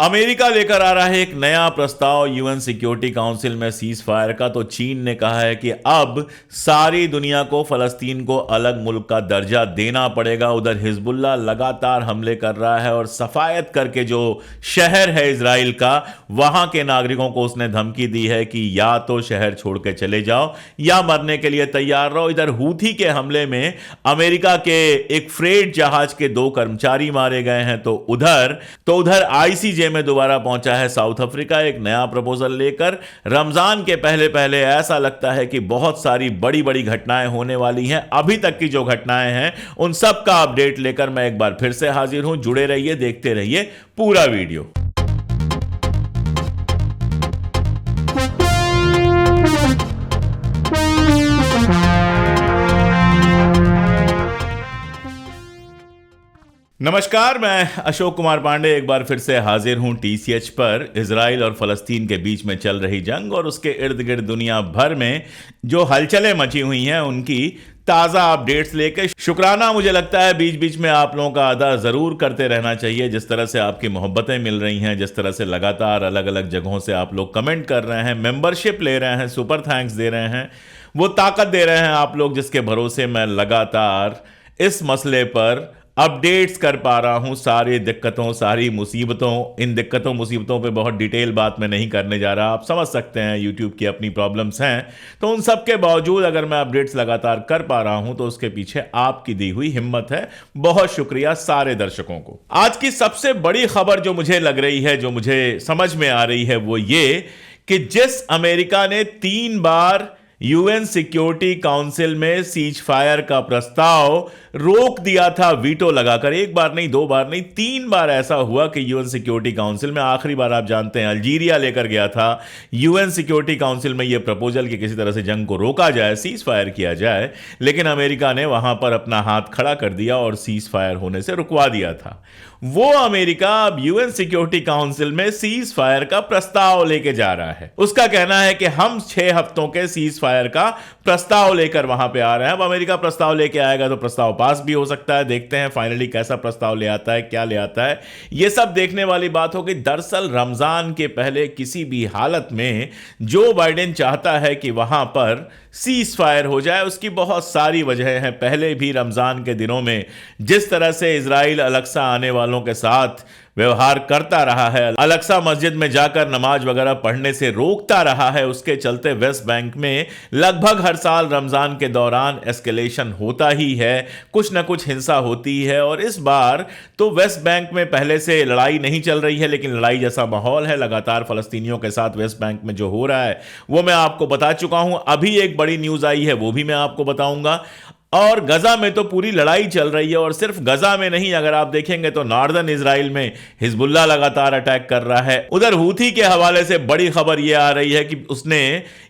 America लेकर आ रहा है एक नया प्रस्ताव यूएन सिक्योरिटी काउंसिल में सीज फायर का। तो चीन ने कहा है कि अब सारी दुनिया को फलस्तीन को अलग मुल्क का दर्जा देना पड़ेगा। उधर हिजबुल्लाह लगातार हमले कर रहा है और सफायत करके जो शहर है इजराइल का, वहां के नागरिकों को उसने धमकी दी है कि या तो शहर छोड़ के चले जाओ या मरने के लिए तैयार रहो। इधर हूथी के हमले में अमेरिका के एक फ्रेट जहाज के 2 कर्मचारी मारे गए हैं। तो उधर आईसीजे में दोबारा पहुंचा है साउथ अफ्रीका एक नया प्रपोजल लेकर। रमजान के पहले पहले ऐसा लगता है कि बहुत सारी बड़ी बड़ी घटनाएं होने वाली हैं। अभी तक की जो घटनाएं हैं उन सब का अपडेट लेकर मैं एक बार फिर से हाजिर हूं। जुड़े रहिए, देखते रहिए पूरा वीडियो। नमस्कार, मैं अशोक कुमार पांडे एक बार फिर से हाजिर हूं टीसीएच पर। इजराइल और फलस्तीन के बीच में चल रही जंग और उसके इर्द गिर्द दुनिया भर में जो हलचलें मची हुई हैं उनकी ताज़ा अपडेट्स लेकर। शुक्राना मुझे लगता है बीच बीच में आप लोगों का अदा ज़रूर करते रहना चाहिए। जिस तरह से आपकी मोहब्बतें मिल रही हैं, जिस तरह से लगातार अलग अलग जगहों से आप लोग कमेंट कर रहे हैं, मेंबरशिप ले रहे हैं, सुपर थैंक्स दे रहे हैं, वो ताकत दे रहे हैं आप लोग जिसके भरोसे मैं लगातार इस मसले पर अपडेट्स कर पा रहा हूं। सारी दिक्कतों, सारी मुसीबतों, इन दिक्कतों मुसीबतों पे बहुत डिटेल बात मैं नहीं करने जा रहा। आप समझ सकते हैं यूट्यूब की अपनी प्रॉब्लम्स हैं। तो उन सब के बावजूद अगर मैं अपडेट्स लगातार कर पा रहा हूं तो उसके पीछे आपकी दी हुई हिम्मत है। बहुत शुक्रिया सारे दर्शकों को। आज की सबसे बड़ी खबर जो मुझे लग रही है, जो मुझे समझ में आ रही है, वो ये कि जिस अमेरिका ने 3 बार यूएन सिक्योरिटी काउंसिल में सीज फायर का प्रस्ताव रोक दिया था वीटो लगाकर, एक बार नहीं, 2 बार नहीं, 3 बार ऐसा हुआ कि यूएन सिक्योरिटी काउंसिल में, आखिरी बार आप जानते हैं अल्जीरिया लेकर गया था यूएन सिक्योरिटी काउंसिल में यह प्रपोजल कि किसी तरह से जंग को रोका जाए, सीज फायर किया जाए, लेकिन अमेरिका ने वहां पर अपना हाथ खड़ा कर दिया और सीज फायर होने से रुकवा दिया था। वो अमेरिका अब यूएन सिक्योरिटी काउंसिल में सीज फायर का प्रस्ताव लेके जा रहा है। उसका कहना है कि हम 6 हफ्तों के सीज फायर का प्रस्ताव लेकर वहां पे आ रहे हैं। अब अमेरिका प्रस्ताव लेके आएगा तो प्रस्ताव पास भी हो सकता है। देखते हैं फाइनली कैसा प्रस्ताव ले आता है, क्या ले आता है। यह सब देखने वाली बात होगी। दरअसल रमजान के पहले किसी भी हालत में जो बाइडेन चाहता है कि वहां पर सीज फायर हो जाए, उसकी बहुत सारी वजह हैं। पहले भी रमजान के दिनों में जिस तरह से इजराइल अलक्सा आने वालों के साथ व्यवहार करता रहा है, अलक्सा मस्जिद में जाकर नमाज वगैरह पढ़ने से रोकता रहा है, उसके चलते वेस्ट बैंक में लगभग हर साल रमजान के दौरान एस्केलेशन होता ही है, कुछ ना कुछ हिंसा होती है। और इस बार तो वेस्ट बैंक में पहले से लड़ाई नहीं चल रही है, लेकिन लड़ाई जैसा माहौल है लगातार फलस्तीनियों के साथ वेस्ट बैंक में जो हो रहा है वो मैं आपको बता चुका हूं। अभी एक बड़ी न्यूज आई है, वो भी मैं आपको बताऊंगा। और गजा में तो पूरी लड़ाई चल रही है, और सिर्फ गजा में नहीं, अगर आप देखेंगे तो नॉर्दर्न इजराइल में हिजबुल्लाह लगातार अटैक कर रहा है। उधर हूथी के हवाले से बड़ी खबर यह आ रही है कि उसने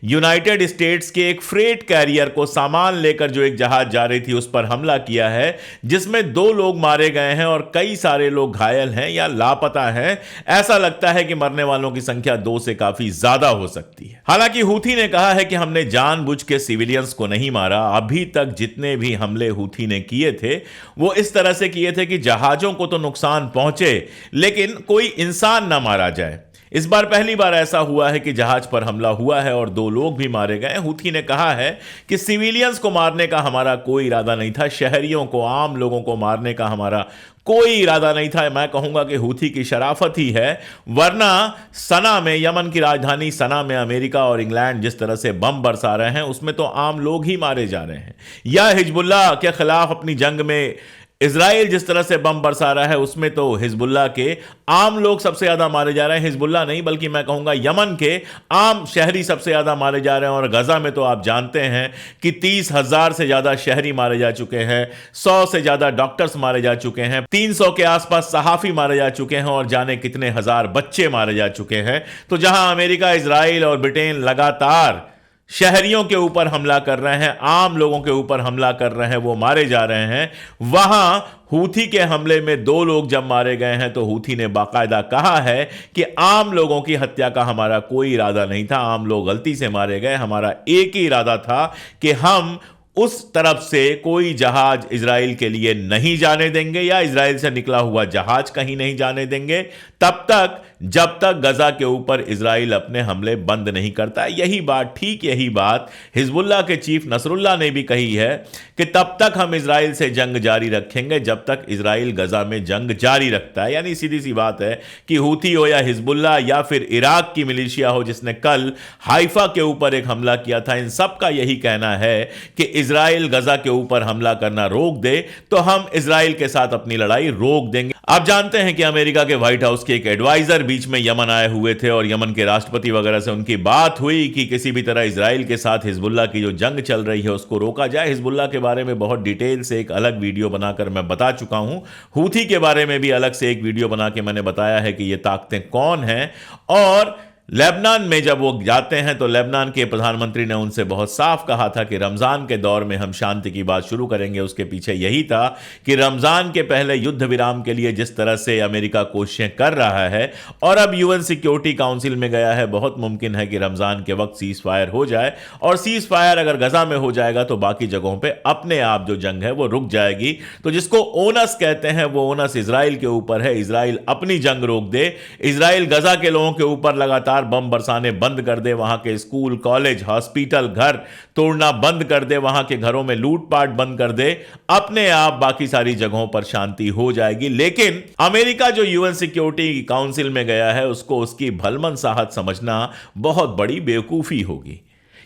यूनाइटेड स्टेट्स के एक फ्रेट कैरियर को सामान लेकर जो एक जहाज जा रही थी उस पर हमला किया है, जिसमें 2 लोग मारे गए हैं और कई सारे लोग घायल हैं या लापता हैं। ऐसा लगता है कि मरने वालों की संख्या 2 से काफी ज्यादा हो सकती है। हालांकि हूथी ने कहा है कि हमने जानबूझ के सिविलियंस को नहीं मारा। अभी तक जितने भी हमले हूथी ने किए थे वो इस तरह से किए थे कि जहाजों को तो नुकसान पहुंचे लेकिन कोई इंसान ना मारा जाए। इस बार पहली बार ऐसा हुआ है कि जहाज पर हमला हुआ है और 2 लोग भी मारे गए। हूथी ने कहा है कि सिविलियंस को मारने का हमारा कोई इरादा नहीं था, शहरियों को, आम लोगों को मारने का हमारा कोई इरादा नहीं था। मैं कहूंगा कि हूथी की शराफत ही है, वरना सना में, यमन की राजधानी सना में अमेरिका और इंग्लैंड जिस तरह से बम बरसा रहे हैं उसमें तो आम लोग ही मारे जा रहे हैं। या हिजबुल्लाह के खिलाफ अपनी जंग में इजराइल जिस तरह से बम बरसा रहा है उसमें तो हिजबुल्लाह के आम लोग सबसे ज्यादा मारे जा रहे हैं। हिजबुल्लाह नहीं बल्कि मैं कहूंगा यमन के आम शहरी सबसे ज्यादा मारे जा रहे हैं। और गजा में तो आप जानते हैं कि 30,000 से ज्यादा शहरी मारे जा चुके हैं, 100 से ज्यादा डॉक्टर्स मारे जा चुके हैं, 300 के आसपास सहाफी मारे जा चुके हैं और जाने कितने हजार बच्चे मारे जा चुके हैं। तो जहां अमेरिका, इजराइल और ब्रिटेन लगातार शहरियों के ऊपर हमला कर रहे हैं, आम लोगों के ऊपर हमला कर रहे हैं, वो मारे जा रहे हैं, वहां हूथी के हमले में 2 लोग जब मारे गए हैं तो हूथी ने बाकायदा कहा है कि आम लोगों की हत्या का हमारा कोई इरादा नहीं था, आम लोग गलती से मारे गए, हमारा एक ही इरादा था कि हम उस तरफ से कोई जहाज इजराइल के लिए नहीं जाने देंगे या इजराइल से निकला हुआ जहाज कहीं नहीं जाने देंगे तब तक जब तक गजा के ऊपर इजराइल अपने हमले बंद नहीं करता। यही बात, ठीक यही बात हिजबुल्लाह के चीफ नसरुल्लाह ने भी कही है कि तब तक हम इजराइल से जंग जारी रखेंगे जब तक इजराइल गजा में जंग जारी रखता है। यानी सीधी सी बात है कि हूथी हो या हिजबुल्लाह या फिर इराक की मिलिशिया हो जिसने कल हाइफा के ऊपर एक हमला किया था, इन सब का यही कहना है कि इजराइल गजा के ऊपर हमला करना रोक दे तो हम इजराइल के साथ अपनी लड़ाई रोक देंगे। आप जानते हैं कि अमेरिका के व्हाइट हाउस के एक एडवाइजर बीच में यमन आए हुए थे और यमन के राष्ट्रपति वगैरह से उनकी बात हुई कि किसी भी तरह इजराइल के साथ हिजबुल्लाह की जो जंग चल रही है उसको रोका जाए। हिजबुल्लाह के बारे में बहुत डिटेल से एक अलग वीडियो बनाकर मैं बता चुका हूं। हूथी के बारे में भी अलग से एक वीडियो बना के मैंने बताया है कि ये ताकतें कौन हैं। और लेबनान में जब वो जाते हैं तो लेबनान के प्रधानमंत्री ने उनसे बहुत साफ कहा था कि रमजान के दौर में हम शांति की बात शुरू करेंगे। उसके पीछे यही था कि रमजान के पहले युद्ध विराम के लिए जिस तरह से अमेरिका कोशिशें कर रहा है और अब यूएन सिक्योरिटी काउंसिल में गया है, बहुत मुमकिन है कि रमजान के वक्त सीज फायर हो जाए और सीज फायर अगर गजा में हो जाएगा तो बाकी जगहों पर अपने आप जो जंग है वो रुक जाएगी। तो जिसको ओनस कहते हैं वो ओनस इजराइल के ऊपर है। इजराइल अपनी जंग रोक दे, इजराइल गजा के लोगों के ऊपर लगातार बम बरसाने बंद कर दे, वहां के स्कूल कॉलेज हॉस्पिटल घर तोड़ना बंद कर दे, वहां के घरों में लूटपाट बंद कर दे, अपने आप बाकी सारी जगहों पर शांति हो जाएगी। लेकिन अमेरिका जो यूएन सिक्योरिटी काउंसिल में गया है उसको उसकी भलमनसाहत समझना बहुत बड़ी बेवकूफी होगी,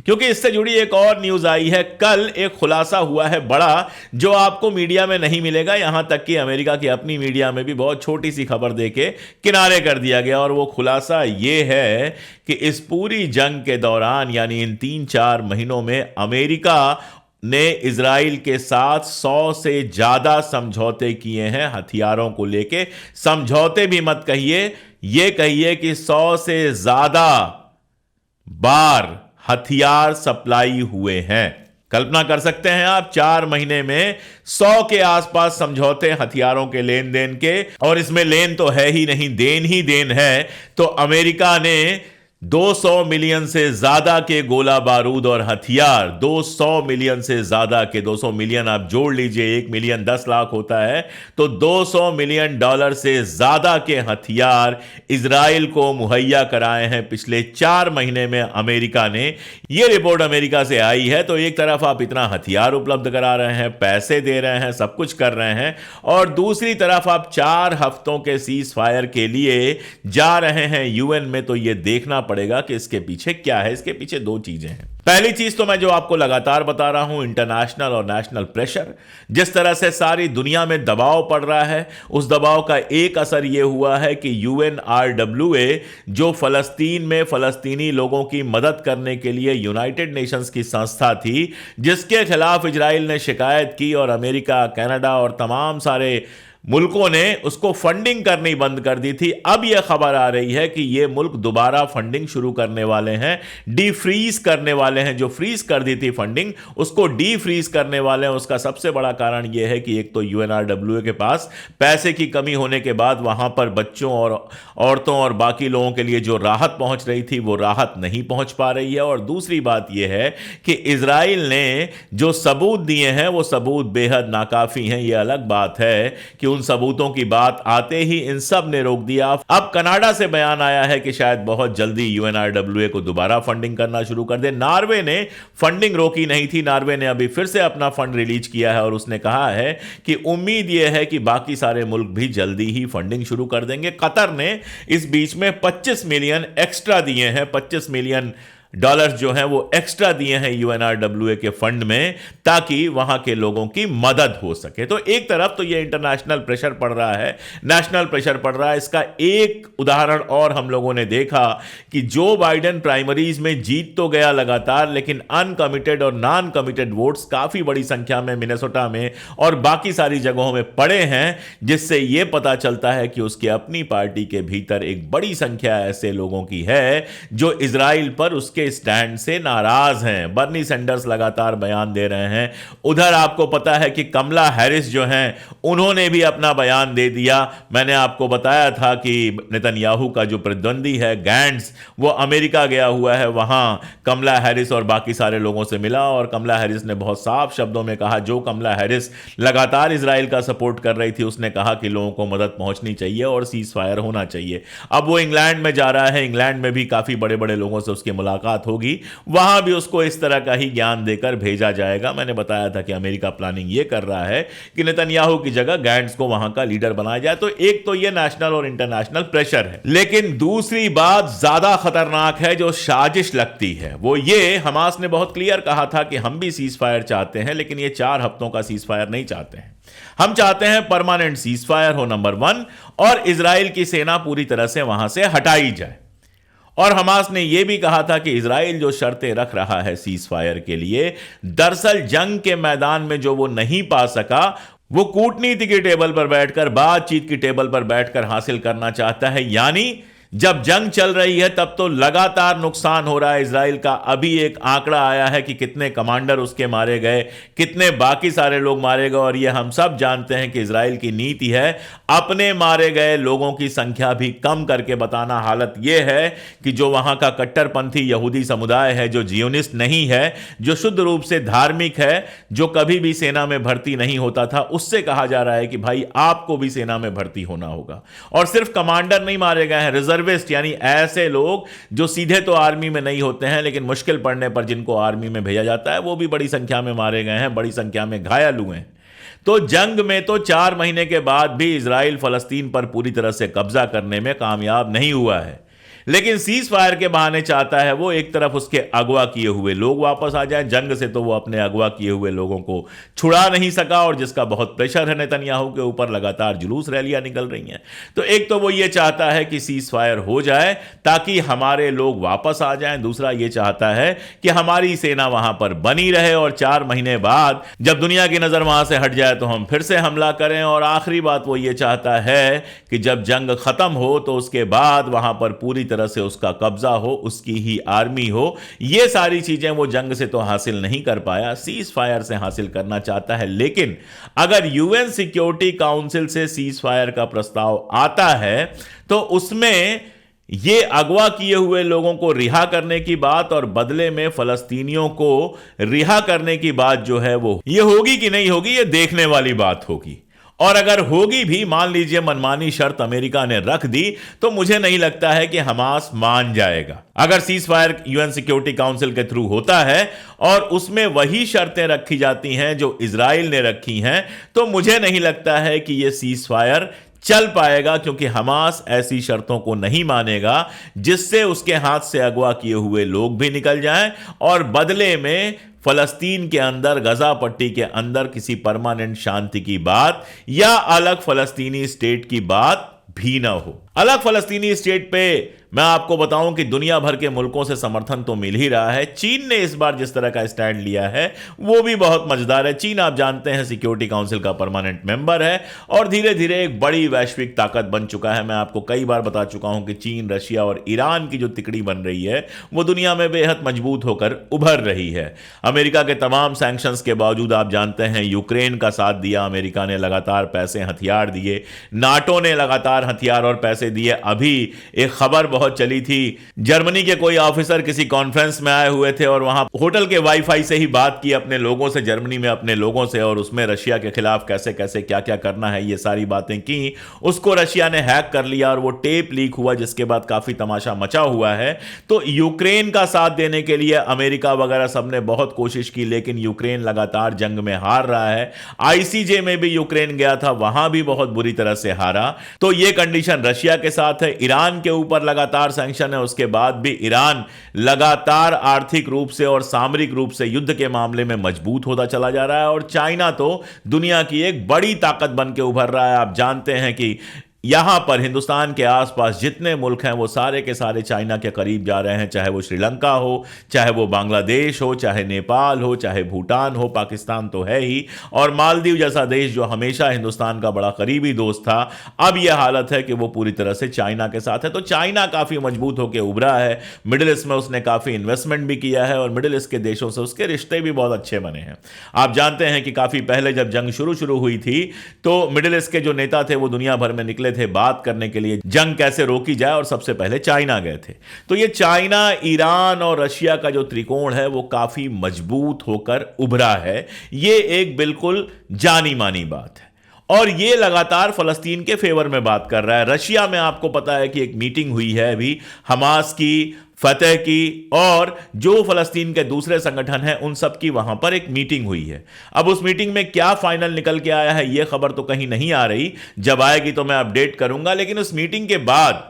क्योंकि इससे जुड़ी एक और न्यूज आई है। कल एक खुलासा हुआ है बड़ा, जो आपको मीडिया में नहीं मिलेगा, यहां तक कि अमेरिका की अपनी मीडिया में भी बहुत छोटी सी खबर देके किनारे कर दिया गया। और वो खुलासा ये है कि इस पूरी जंग के दौरान यानी इन 3-4 महीनों में अमेरिका ने इजराइल के साथ 100 से ज्यादा समझौते किए हैं हथियारों को लेके। समझौते भी मत कहिए, ये कहिए कि 100 से ज्यादा बार हथियार सप्लाई हुए हैं। कल्पना कर सकते हैं आप, 4 महीने में 100 के आसपास समझौते हथियारों के लेन देन के, और इसमें लेन तो है ही नहीं, देन ही देन है। तो अमेरिका ने 200 मिलियन से ज्यादा के गोला बारूद और हथियार, 200 मिलियन से ज्यादा के, 200 मिलियन आप जोड़ लीजिए, 1 मिलियन 10 लाख होता है, तो $200 मिलियन से ज्यादा के हथियार इजराइल को मुहैया कराए हैं पिछले 4 महीने में अमेरिका ने। यह रिपोर्ट अमेरिका से आई है। तो एक तरफ आप इतना हथियार उपलब्ध करा रहे हैं, पैसे दे रहे हैं, सब कुछ कर रहे हैं, और दूसरी तरफ आप 4 हफ्तों के सीज फायर के लिए जा रहे हैं यूएन में। तो यह देखना पड़ेगा कि इसके पीछे क्या है। इसके पीछे 2 चीजें हैं। पहली चीज तो मैं जो आपको लगातार बता रहा हूं, इंटरनेशनल और नेशनल प्रेशर। जिस तरह से सारी दुनिया में दबाव पड़ रहा है, उस दबाव का एक असर यह हुआ है कि UNRWA जो फलस्तीन में फलस्तीनी लोगों की मदद करने के लिए यूनाइटेड नेशंस की संस्था थी, जिसके खिलाफ इजराइल ने शिकायत की और अमेरिका, कनाडा और तमाम सारे मुल्कों ने उसको फंडिंग करनी बंद कर दी थी। अब यह खबर आ रही है कि यह मुल्क दोबारा फंडिंग शुरू करने वाले हैं, डीफ्रीज करने वाले हैं। जो फ्रीज कर दी थी फंडिंग, उसको डीफ्रीज करने वाले हैं। उसका सबसे बड़ा कारण यह है कि एक तो UNRWA के पास पैसे की कमी होने के बाद वहां पर बच्चों और औरतों और बाकी लोगों के लिए जो राहत पहुंच रही थी वो राहत नहीं पहुंच पा रही है। और दूसरी बात यह है कि इजराइल ने जो सबूत दिए हैं वो सबूत बेहद नाकाफी हैं। यह अलग बात है कि उन सबूतों की बात आते ही इन सब ने रोक दिया। अब कनाडा से बयान आया है कि शायद बहुत जल्दी UNRWA को दोबारा फंडिंग करना शुरू कर दे। नॉर्वे ने फंडिंग रोकी नहीं थी, नॉर्वे ने अभी फिर से अपना फंड रिलीज किया है और उसने कहा है कि उम्मीद यह है कि बाकी सारे मुल्क भी जल्दी ही फंडिंग शुरू कर देंगे। कतर ने इस बीच में 25 मिलियन एक्स्ट्रा दिए हैं, $25 मिलियन जो हैं वो एक्स्ट्रा दिए हैं UNRWA के फंड में, ताकि वहां के लोगों की मदद हो सके। तो एक तरफ तो ये इंटरनेशनल प्रेशर पड़ रहा है, नेशनल प्रेशर पड़ रहा है। इसका एक उदाहरण और हम लोगों ने देखा कि जो बाइडेन प्राइमरीज में जीत तो गया लगातार, लेकिन अनकमिटेड और नॉन कमिटेड वोट्स काफी बड़ी संख्या में मिनेसोटा में और बाकी सारी जगहों में पड़े हैं, जिससे यह पता चलता है कि उसकी अपनी पार्टी के भीतर एक बड़ी संख्या ऐसे लोगों की है जो इजराइल पर उसके के स्टैंड से नाराज हैं। बर्नी सैंडर्स लगातार बयान दे रहे हैं। उधर आपको पता है कि कमला हैरिस जो हैं उन्होंने भी अपना बयान दे दिया। मैंने आपको बताया था कि नेतन्याहू का जो प्रतिद्वंदी है गैंट्स, वो अमेरिका गया हुआ है, वहां कमला हैरिस और बाकी सारे लोगों से मिला और कमला हैरिस ने बहुत साफ शब्दों में कहा, जो कमला हैरिस लगातार इजराइल का सपोर्ट कर रही थी, उसने कहा कि लोगों को मदद पहुंचनी चाहिए और सीज फायर होना चाहिए। अब वो इंग्लैंड में जा रहा है, इंग्लैंड में भी काफी बड़े बड़े लोगों से उसकी मुलाकात होगी, वहां भी उसको इस तरह का ही ज्ञान देकर भेजा जाएगा। मैंने बताया था कि अमेरिका प्लानिंग ये कर रहा है कि नेतन्याहू की जगह गैंट्स को वहां का लीडर बनाया जाए। तो एक तो ये नेशनल और इंटरनेशनल प्रेशर है, लेकिन दूसरी बात ज्यादा खतरनाक है जो साजिश लगती है, वो ये हमास ने बहुत क्लियर कहा था कि हम भी सीज फायर चाहते हैं, लेकिन ये 4 हफ्तों का सीज फायर नहीं चाहते हैं। हम चाहते हैं परमानेंट सीज फायर हो, नंबर 1, और इजराइल की सेना पूरी तरह से वहां से हटाई जाए। और हमास ने यह भी कहा था कि इजराइल जो शर्तें रख रहा है सीज फायर के लिए, दरअसल जंग के मैदान में जो वो नहीं पा सका, वो कूटनीति की टेबल पर बैठकर, बातचीत की टेबल पर बैठकर हासिल करना चाहता है। यानी जब जंग चल रही है तब तो लगातार नुकसान हो रहा है इजराइल का। अभी एक आंकड़ा आया है कि कितने कमांडर उसके मारे गए, कितने बाकी सारे लोग मारे गए, और ये हम सब जानते हैं कि इजराइल की नीति है अपने मारे गए लोगों की संख्या भी कम करके बताना। हालत यह है कि जो वहां का कट्टरपंथी यहूदी समुदाय है, जो जियोनिस्ट नहीं है, जो शुद्ध रूप से धार्मिक है, जो कभी भी सेना में भर्ती नहीं होता था, उससे कहा जा रहा है कि भाई आपको भी सेना में भर्ती होना होगा। और सिर्फ कमांडर नहीं मारे गए हैं, रिजर्विस्ट यानी ऐसे लोग जो सीधे तो आर्मी में नहीं होते हैं, लेकिन मुश्किल पड़ने पर जिनको आर्मी में भेजा जाता है, वो भी बड़ी संख्या में मारे गए हैं, बड़ी संख्या में घायल हुए हैं। तो जंग में तो 4 महीने के बाद भी इजराइल फलस्तीन पर पूरी तरह से कब्जा करने में कामयाब नहीं हुआ है, लेकिन सीज फायर के बहाने चाहता है वो एक तरफ उसके अगवा किए हुए लोग वापस आ जाएं। जंग से तो वो अपने अगवा किए हुए लोगों को छुड़ा नहीं सका, और जिसका बहुत प्रेशर है नेतन्याहू के ऊपर, लगातार जुलूस रैलियां निकल रही हैं। तो एक तो वो ये चाहता है कि सीज फायर हो जाए ताकि हमारे लोग वापस आ जाएं, दूसरा ये चाहता है कि हमारी सेना वहां पर बनी रहे और 4 महीने बाद जब दुनिया की नजर वहां से हट जाए तो हम फिर से हमला करें। और आखिरी बात वो ये चाहता है कि जब जंग खत्म हो तो उसके बाद वहां पर पूरी तरह से उसका कब्जा हो, उसकी ही आर्मी हो। ये सारी चीजें वो जंग से तो हासिल नहीं कर पाया, सीज फायर से हासिल करना चाहता है। लेकिन अगर यूएन सिक्योरिटी काउंसिल से सीज फायर का प्रस्ताव आता है तो उसमें ये अगवा किए हुए लोगों को रिहा करने की बात और बदले में फलस्तीनियों को रिहा करने की बात जो है वो ये होगी कि नहीं होगी, ये देखने वाली बात होगी। और अगर होगी भी, मान लीजिए मनमानी शर्त अमेरिका ने रख दी, तो मुझे नहीं लगता है कि हमास मान जाएगा। अगर cease fire UN security council के थ्रू होता है और उसमें वही शर्तें रखी जाती हैं जो इजराइल ने रखी हैं, तो मुझे नहीं लगता है कि यह सीज फायर चल पाएगा, क्योंकि हमास ऐसी शर्तों को नहीं मानेगा जिससे उसके हाथ से अगवा किए हुए लोग भी निकल जाएं और बदले में फलस्तीन के अंदर, गजा पट्टी के अंदर किसी परमानेंट शांति की बात या अलग फलस्तीनी स्टेट की बात भी ना हो। अलग फलस्तीनी स्टेट पे मैं आपको बताऊं कि दुनिया भर के मुल्कों से समर्थन तो मिल ही रहा है। चीन ने इस बार जिस तरह का स्टैंड लिया है वो भी बहुत मजेदार है। चीन आप जानते हैं सिक्योरिटी काउंसिल का परमानेंट मेंबर है और धीरे धीरे एक बड़ी वैश्विक ताकत बन चुका है। मैं आपको कई बार बता चुका हूं कि चीन, रशिया और ईरान की जो तिकड़ी बन रही है वो दुनिया में बेहद मजबूत होकर उभर रही है। अमेरिका के तमाम सैंक्शंस के बावजूद आप जानते हैं यूक्रेन का साथ दिया अमेरिका ने, लगातार पैसे, हथियार दिए, नाटो ने लगातार हथियार और पैसे दिए। अभी एक खबर बहुत चली थी, जर्मनी के कोई ऑफिसर किसी कॉन्फ्रेंस में आए हुए थे और वहां होटल के वाईफाई से ही बात की अपने लोगों से, जर्मनी में अपने लोगों से, और उसमें रशिया के खिलाफ कैसे कैसे क्या क्या करना है ये सारी बातें की। उसको रशिया ने हैक कर लिया और वो टेप लीक हुआ, जिसके बाद काफी तमाशा मचा हुआ है। तो यूक्रेन का साथ देने के लिए अमेरिका वगैरह सबने बहुत कोशिश की, लेकिन यूक्रेन लगातार जंग में हार रहा है। आईसीजे में भी यूक्रेन गया था, वहां भी बहुत बुरी तरह से हारा। तो ये कंडीशन रशिया के साथ है। ईरान के ऊपर लगातार सैंक्शन है, उसके बाद भी ईरान लगातार आर्थिक रूप से और सामरिक रूप से युद्ध के मामले में मजबूत होता चला जा रहा है। और चाइना तो दुनिया की एक बड़ी ताकत बन के उभर रहा है। आप जानते हैं कि यहां पर हिंदुस्तान के आसपास जितने मुल्क हैं वो सारे के सारे चाइना के करीब जा रहे हैं, चाहे वो श्रीलंका हो, चाहे वो बांग्लादेश हो, चाहे नेपाल हो, चाहे भूटान हो, पाकिस्तान तो है ही, और मालदीव जैसा देश जो हमेशा हिंदुस्तान का बड़ा करीबी दोस्त था, अब यह हालत है कि वो पूरी तरह से चाइना के साथ है। तो चाइना काफी मजबूत होकर उभरा है, मिडिल ईस्ट में उसने काफी इन्वेस्टमेंट भी किया है और मिडिल ईस्ट के देशों से उसके रिश्ते भी बहुत अच्छे बने हैं। आप जानते हैं कि काफी पहले जब जंग शुरू हुई थी तो मिडिल ईस्ट के जो नेता थे वो दुनिया भर में निकले थे बात करने के लिए जंग कैसे रोकी जाए, और सबसे पहले चाइना गए थे। तो ये चाइना, ईरान और रशिया का जो त्रिकोण है वो काफी मजबूत होकर उभरा है। ये एक बिल्कुल जानी मानी बात है और ये लगातार फलस्तीन के फेवर में बात कर रहा है। रशिया में आपको पता है कि एक मीटिंग हुई है अभी हमास की, फतेह की, और जो फलस्तीन के दूसरे संगठन हैं उन सब की वहां पर एक मीटिंग हुई है। अब उस मीटिंग में क्या फाइनल निकल के आया है यह खबर तो कहीं नहीं आ रही, जब आएगी तो मैं अपडेट करूंगा। लेकिन उस मीटिंग के बाद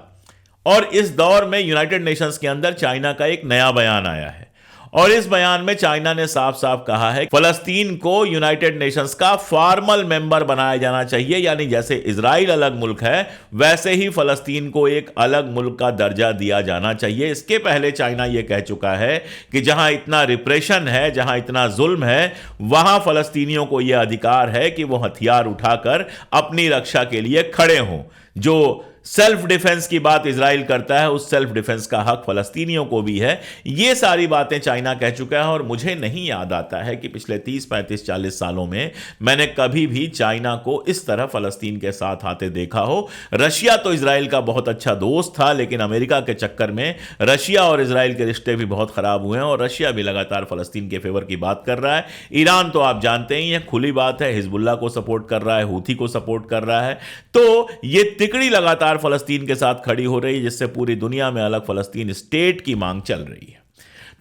और इस दौर में यूनाइटेड नेशंस के अंदर चाइना का एक नया बयान आया है और इस बयान में चाइना ने साफ साफ कहा है फलस्तीन को यूनाइटेड नेशंस का फॉर्मल मेंबर बनाया जाना चाहिए, यानी जैसे इजराइल अलग मुल्क है वैसे ही फलस्तीन को एक अलग मुल्क का दर्जा दिया जाना चाहिए। इसके पहले चाइना यह कह चुका है कि जहां इतना रिप्रेशन है, जहां इतना जुल्म है, वहां फलस्तीनियों को यह अधिकार है कि वो हथियार उठाकर अपनी रक्षा के लिए खड़े हों। जो सेल्फ डिफेंस की बात इजराइल करता है उस सेल्फ डिफेंस का हक फलस्तीनियों को भी है। ये सारी बातें चाइना कह चुका है और मुझे नहीं याद आता है कि पिछले 30, 35, 40 सालों में मैंने कभी भी चाइना को इस तरह फलस्तीन के साथ आते देखा हो। रशिया तो इजराइल का बहुत अच्छा दोस्त था, लेकिन अमेरिका के चक्कर में रशिया और इजराइल के रिश्ते भी बहुत खराब हुए हैं और रशिया भी लगातार फलस्तीन के फेवर की बात कर रहा है। ईरान तो आप जानते ही हैं, खुली बात है, हिजबुल्लाह को सपोर्ट कर रहा है, हूथी को सपोर्ट कर रहा है। तो ये तिकड़ी लगातार फलस्तीन के साथ खड़ी हो रही है, जिससे पूरी दुनिया में अलग फलस्तीन स्टेट की मांग चल रही है।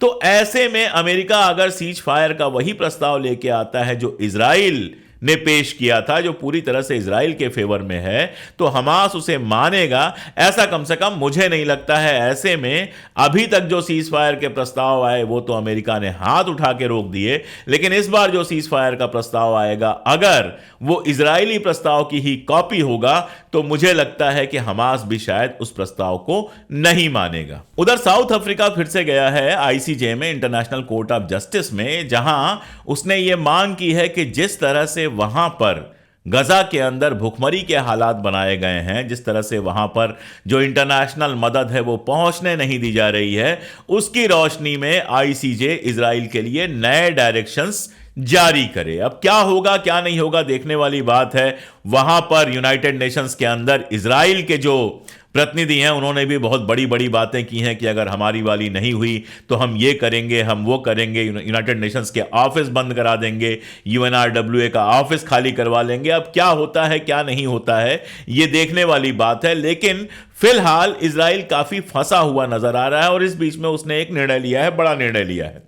तो ऐसे में अमेरिका अगर सीज फायर का वही प्रस्ताव लेके आता है जो इजराइल ने पेश किया था, जो पूरी तरह से इजराइल के फेवर में है, तो हमास उसे मानेगा, ऐसा कम से कम मुझे नहीं लगता है। ऐसे में अभी तक जो सीज फायर के प्रस्ताव आए वो तो अमेरिका ने हाथ उठा के रोक दिए, लेकिन इस बार जो सीज फायर का प्रस्ताव आएगा अगर वो इजरायली प्रस्ताव की ही कॉपी होगा तो मुझे लगता है कि हमास भी शायद उस प्रस्ताव को नहीं मानेगा। उधर साउथ अफ्रीका फिर से गया है आईसीजे में, इंटरनेशनल कोर्ट ऑफ जस्टिस में, जहां उसने ये मांग की है कि जिस तरह से वहां पर गजा के अंदर भुखमरी के हालात बनाए गए हैं, जिस तरह से वहां पर जो इंटरनेशनल मदद है वो पहुंचने नहीं दी जा रही है, उसकी रोशनी में आईसीजे इजराइल के लिए नए डायरेक्शंस जारी करे। अब क्या होगा क्या नहीं होगा देखने वाली बात है। वहां पर यूनाइटेड नेशंस के अंदर इजराइल के जो प्रतिनिधि हैं उन्होंने भी बहुत बड़ी बड़ी बातें की हैं कि अगर हमारी वाली नहीं हुई तो हम ये करेंगे, हम वो करेंगे, यूनाइटेड नेशंस के ऑफिस बंद करा देंगे, यूएनआरडब्ल्यूए का ऑफिस खाली करवा लेंगे। अब क्या होता है क्या नहीं होता है ये देखने वाली बात है, लेकिन फिलहाल इजराइल काफी फंसा हुआ नजर आ रहा है और इस बीच में उसने एक निर्णय लिया है, बड़ा निर्णय लिया है।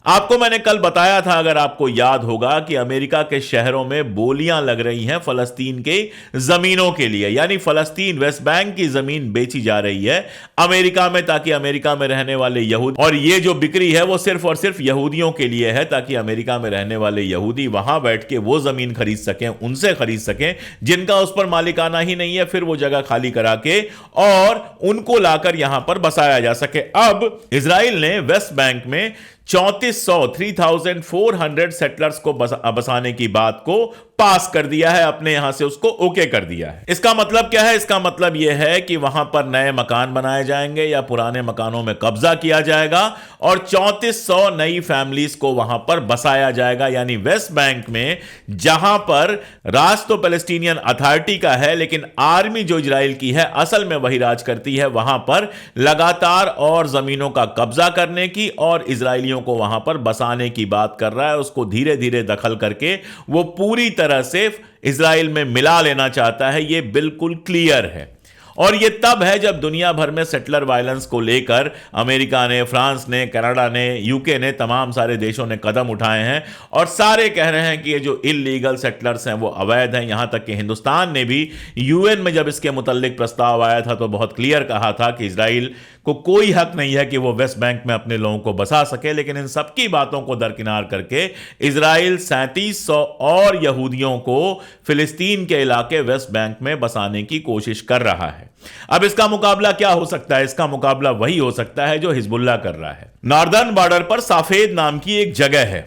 आपको मैंने कल बताया था, अगर आपको याद होगा, कि अमेरिका के शहरों में बोलियां लग रही हैं फलस्तीन के जमीनों के लिए, यानी फलस्तीन वेस्ट बैंक की जमीन बेची जा रही है अमेरिका में, ताकि अमेरिका में रहने वाले यहूदी, और ये जो बिक्री है वो सिर्फ और सिर्फ यहूदियों के लिए है, ताकि अमेरिका में रहने वाले यहूदी वहां बैठ के वो जमीन खरीद सकें, उनसे खरीद सकें जिनका उस पर मालिकाना ही नहीं है, फिर वो जगह खाली करा के और उनको लाकर यहां पर बसाया जा सके। अब इजराइल ने वेस्ट बैंक में 3400 सेटलर्स को बसाने की बात को पास कर दिया है, अपने यहां से उसको ओके कर दिया है। इसका मतलब क्या है? इसका मतलब यह है कि वहां पर नए मकान बनाए जाएंगे या पुराने मकानों में कब्जा किया जाएगा और 3400 नई फैमिलीज को वहां पर बसाया जाएगा। यानी वेस्ट बैंक में जहां पर राज तो पैलेस्टीनियन अथॉरिटी का है, लेकिन आर्मी जो इजराइल की है असल में वही राज करती है, वहां पर लगातार और जमीनों का कब्जा करने की और इजरायलियों को वहां पर बसाने की बात कर रहा है। उसको धीरे धीरे दखल करके वो पूरी तरह से इजराइल में मिला लेना चाहता है, यह बिल्कुल क्लियर है। और ये तब है जब दुनिया भर में सेटलर वायलेंस को लेकर अमेरिका ने, फ्रांस ने, कनाडा ने, यूके ने, तमाम सारे देशों ने कदम उठाए हैं और सारे कह रहे हैं कि ये जो इल्लीगल सेटलर्स हैं वो अवैध हैं। यहां तक कि हिंदुस्तान ने भी यूएन में जब इसके मुतल्लिक प्रस्ताव आया था तो बहुत क्लियर कहा था कि इजराइल को कोई हक नहीं है कि वो वेस्ट बैंक में अपने लोगों को बसा सके। लेकिन इन सबकी बातों को दरकिनार करके इजराइल 3700 और यहूदियों को फिलिस्तीन के इलाके वेस्ट बैंक में बसाने की कोशिश कर रहा है। अब इसका मुकाबला क्या हो सकता है? इसका मुकाबला वही हो सकता है जो हिजबुल्लाह कर रहा है। नॉर्दर्न बॉर्डर पर साफेद नाम की एक जगह है,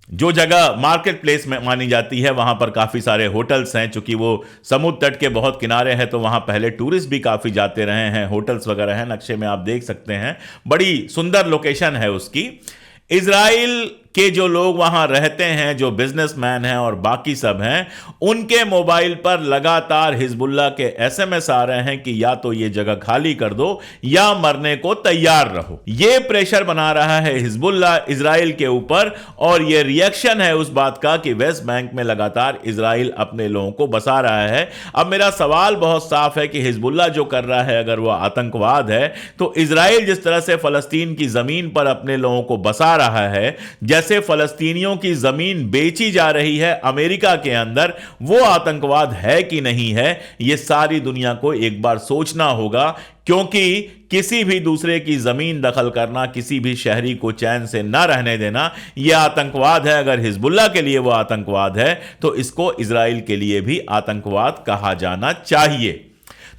जो जगह मार्केट प्लेस में मानी जाती है। वहां पर काफी सारे होटल्स हैं, चूंकि वो समुद्र तट के बहुत किनारे हैं तो वहां पहले टूरिस्ट भी काफी जाते रहे हैं। होटल्स वगैरह हैं, नक्शे में आप देख सकते हैं, बड़ी सुंदर लोकेशन है उसकी। इजराइल के जो लोग वहां रहते हैं, जो बिजनेसमैन हैं और बाकी सब हैं, उनके मोबाइल पर लगातार हिजबुल्लाह के एसएमएस आ रहे हैं कि या तो ये जगह खाली कर दो या मरने को तैयार रहो। ये प्रेशर बना रहा है हिजबुल्लाह इजराइल के ऊपर और ये रिएक्शन है उस बात का कि वेस्ट बैंक में लगातार इजराइल अपने लोगों को बसा रहा है। अब मेरा सवाल बहुत साफ है कि हिजबुल्लाह जो कर रहा है अगर वह आतंकवाद है, तो इजराइल जिस तरह से फलस्तीन की जमीन पर अपने लोगों को बसा रहा है, जैसे फलस्तीनियों की जमीन बेची जा रही है अमेरिका के अंदर, वो आतंकवाद है कि नहीं है, यह सारी दुनिया को एक बार सोचना होगा। क्योंकि किसी भी दूसरे की जमीन दखल करना, किसी भी शहरी को चैन से ना रहने देना, यह आतंकवाद है। अगर हिजबुल्लाह के लिए वो आतंकवाद है तो इसको इजराइल के लिए भी आतंकवाद कहा जाना चाहिए।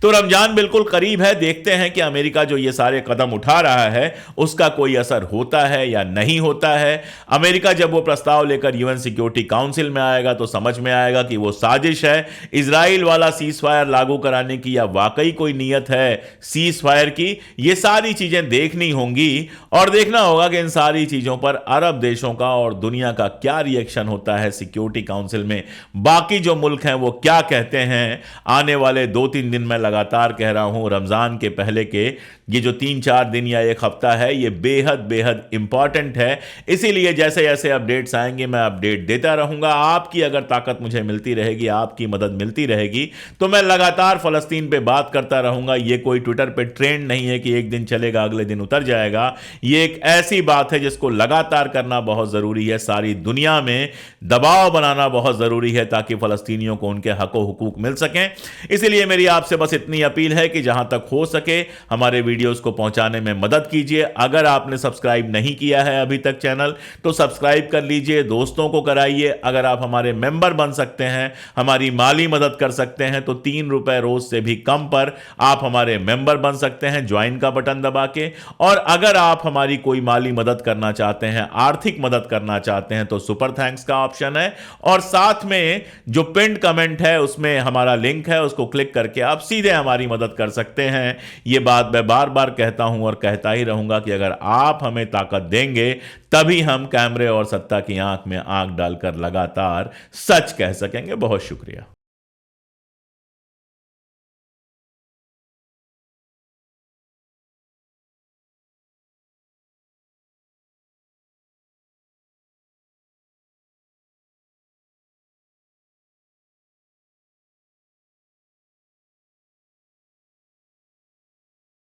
तो रमजान बिल्कुल करीब है, देखते हैं कि अमेरिका जो ये सारे कदम उठा रहा है उसका कोई असर होता है या नहीं होता है। अमेरिका जब वो प्रस्ताव लेकर यूएन सिक्योरिटी काउंसिल में आएगा तो समझ में आएगा कि वो साजिश है इजराइल वाला सीज फायर लागू कराने की, या वाकई कोई नीयत है सीज फायर की। ये सारी चीजें देखनी होंगी और देखना होगा कि इन सारी चीजों पर अरब देशों का और दुनिया का क्या रिएक्शन होता है सिक्योरिटी काउंसिल में। बाकी जो मुल्क हैं वो क्या कहते हैं। आने वाले 2-3 दिन में लगातार कह रहा हूं, रमजान के पहले के ये जो 3-4 दिन या एक हफ्ता है ये बेहद बेहद इंपॉर्टेंट है। इसीलिए जैसे जैसे अपडेट्स आएंगे मैं अपडेट देता रहूंगा। आपकी अगर ताकत मुझे मिलती रहेगी, आपकी मदद मिलती रहेगी, तो मैं लगातार फलस्तीन पे बात करता रहूंगा। ये कोई ट्विटर पे ट्रेंड नहीं है कि एक दिन चलेगा अगले दिन उतर जाएगा। ये एक ऐसी बात है जिसको लगातार करना बहुत जरूरी है। सारी दुनिया में दबाव बनाना बहुत जरूरी है ताकि फलस्तीनियों को उनके हक व हुकूक मिल सकें। इसलिए मेरी आपसे बस इतनी अपील है कि जहां तक हो सके हमारे वीडियोस को पहुंचाने में मदद कीजिए। अगर आपने सब्सक्राइब नहीं किया है अभी तक चैनल, तो सब्सक्राइब कर लीजिए, दोस्तों को कराइए। अगर आप हमारे मेंबर बन सकते हैं, हमारी माली मदद कर सकते हैं, तो 3 रुपए रोज से भी कम पर आप हमारे मेंबर बन सकते हैं ज्वाइन का बटन दबा के। और अगर आप हमारी कोई माली मदद करना चाहते हैं, आर्थिक मदद करना चाहते हैं, तो सुपर थैंक्स का ऑप्शन है और साथ में जो पिन्ड कमेंट है उसमें हमारा लिंक है, उसको क्लिक करके आप सीधे हमारी मदद कर सकते हैं। यह बात मैं बार बार कहता हूं और कहता ही रहूंगा कि अगर आप हमें ताकत देंगे तभी हम कैमरे और सत्ता की आंख में आंख डालकर लगातार सच कह सकेंगे। बहुत शुक्रिया।